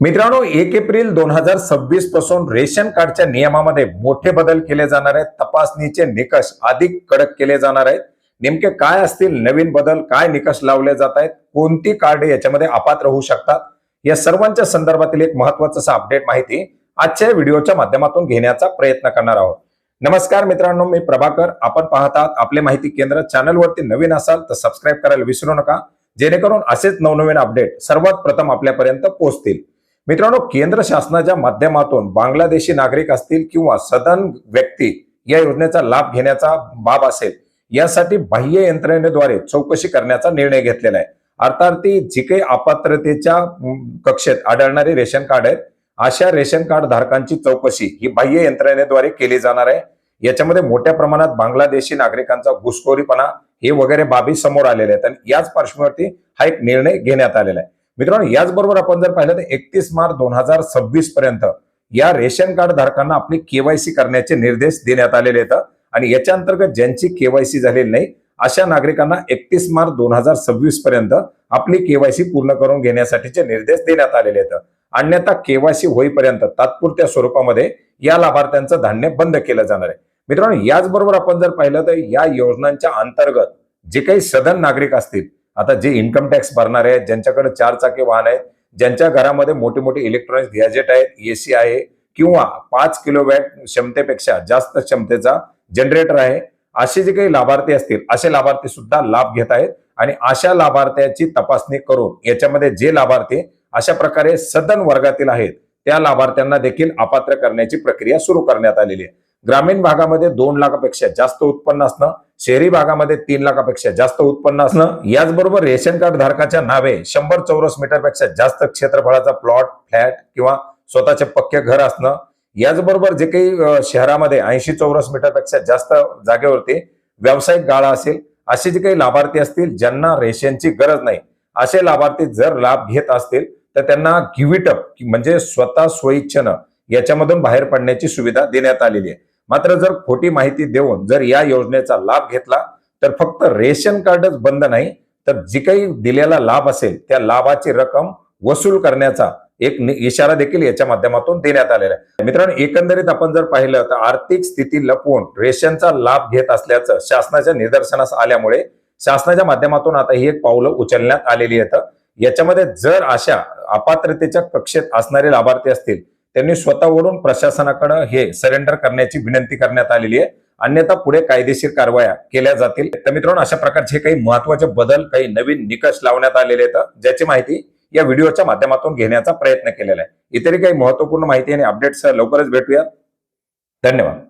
मित्रांनो, 1 एप्रिल 2026 पासून रेशन कार्डच्या नियमामध्ये मोठे बदल केले जाणार आहेत. तपासणीचे निकष अधिक कडक केले जाणार आहेत. नेमके काय असतील नवीन बदल, काय निकष लावले जात आहेत, कोणती कार्ड याच्यामध्ये अपात्र होऊ शकतात, या सर्वांच्या संदर्भातील एक महत्वाचं अपडेट माहिती आजच्या व्हिडिओच्या माध्यमातून घेण्याचा प्रयत्न करणार आहोत. नमस्कार मित्रांनो, मी प्रभाकर. आपण पाहतात आपले माहिती केंद्र. चॅनलवरती नवीन असाल तर सबस्क्राईब करायला विसरू नका, जेणेकरून असेच नवनवीन अपडेट सर्वात प्रथम आपल्यापर्यंत पोहोचतील. मित्रांनो, केंद्र शासनाच्या माध्यमातून बांगलादेशी नागरिक असतील किंवा सदन व्यक्ती या योजनेचा लाभ घेण्याचा बाब असेल, यासाठी बाह्य यंत्रणेद्वारे चौकशी करण्याचा निर्णय घेतलेला आहे. अर्थात ती जी काही अपात्रतेच्या कक्षेत आढळणारे रेशन कार्ड आहेत, अशा रेशन कार्ड धारकांची चौकशी ही बाह्य यंत्रणेद्वारे केली जाणार आहे. याच्यामध्ये मोठ्या प्रमाणात बांगलादेशी नागरिकांचा घुसखोरीपणा हे वगैरे बाबी समोर आलेल्या आहेत आणि याच पार्श्वभूमीवरती हा एक निर्णय घेण्यात आलेला आहे. मित्रांनो, याचबरोबर आपण जर पाहिलं तर 31 मार्च 2026 पर्यंत या रेशन कार्ड धारकांना आपली केवायसी करण्याचे निर्देश देण्यात आलेले आहेत आणि याच्या अंतर्गत ज्यांची केवायसी झालेली नाही अशा नागरिकांना 31 मार्च 2026 पर्यंत आपली केवायसी पूर्ण करून घेण्यासाठीचे निर्देश देण्यात आलेले आहेत. अन्यथा केवायसी होईपर्यंत तात्पुरत्या स्वरूपामध्ये या लाभार्थ्यांचं धान्य बंद केलं जाणार आहे. मित्रांनो, याचबरोबर आपण जर पाहिलं तर या योजनांच्या अंतर्गत जे काही सदन नागरिक असतील, आता जे इन्कम टॅक्स भरणारे आहेत, ज्यांच्याकडे 4 चाकी वाहन आहेत, ज्यांच्या घरामध्ये मोठे मोठे इलेक्ट्रॉनिक गॅजेट आहेत, एसी आहे किंवा 5 किलोवॅट क्षमतेपेक्षा जास्त क्षमतेचा जनरेटर आहे, असे जे काही लाभार्थी असतील असे लाभार्थी सुद्धा लाभ घेत आहेत. आणि अशा लाभार्थ्याची तपासणी करून याच्यामध्ये जे लाभार्थी अशा प्रकारे सदन वर्गातील आहेत त्या लाभार्थ्यांना देखील अपात्र करण्याची प्रक्रिया सुरू करण्यात आलेली आहे. ग्रामीण भागामध्ये 2 लाखापेक्षा जास्त उत्पन्न असणं, शहरी भागामध्ये 3 लाखापेक्षा जास्त उत्पन्न असणं, याचबरोबर रेशन कार्ड धारकाच्या नावे 100 चौरस मीटरपेक्षा जास्त क्षेत्रफळाचा प्लॉट, फ्लॅट किंवा स्वतःचे पक्के घर असणं, याचबरोबर जे काही शहरामध्ये 80 चौरस मीटरपेक्षा जास्त जागेवरती व्यावसायिक गाळा असेल, असे जे काही लाभार्थी असतील ज्यांना रेशनची गरज नाही, असे लाभार्थी जर लाभ घेत असतील तर त्यांना गिव्ह इट अप म्हणजे स्वतः स्वइच्छेनं याच्यामधून बाहेर पडण्याची सुविधा देण्यात आलेली आहे. मात्र जर खोटी माहिती देऊन जर या योजनेचा लाभ घेतला तर फक्त रेशन कार्डच बंद नाही, तर जी काही दिलेला लाभ असेल त्या लाभाची रक्कम वसूल करण्याचा एक इशारा देखील याच्या माध्यमातून देण्यात आलेला आहे. मित्रांनो, एकंदरीत आपण जर पाहिलं तर आर्थिक स्थिती लपवून रेशनचा लाभ घेत असल्याचं शासनाच्या निदर्शनास आल्यामुळे शासनाच्या माध्यमातून आता ही एक पावलं उचलण्यात आलेली आहेत. याच्यामध्ये जर अशा अपात्रतेच्या कक्षेत असणारे लाभार्थी असतील त्यांनी स्वतःवरून प्रशासनाकडे हे सरेंडर करण्याची विनंती करण्यात आलेली आहे, अन्यथा पुढे कायदेशीर कारवाया केल्या जातील. तर मित्रांनो, अशा प्रकारचे काही महत्वाचे बदल, काही नवीन निकष लावण्यात आलेले आहेत, ज्याची माहिती या व्हिडिओच्या माध्यमातून घेण्याचा प्रयत्न केलेला आहे. इतरही काही महत्वपूर्ण माहिती आणि अपडेट्स लवकरच भेटूया. धन्यवाद.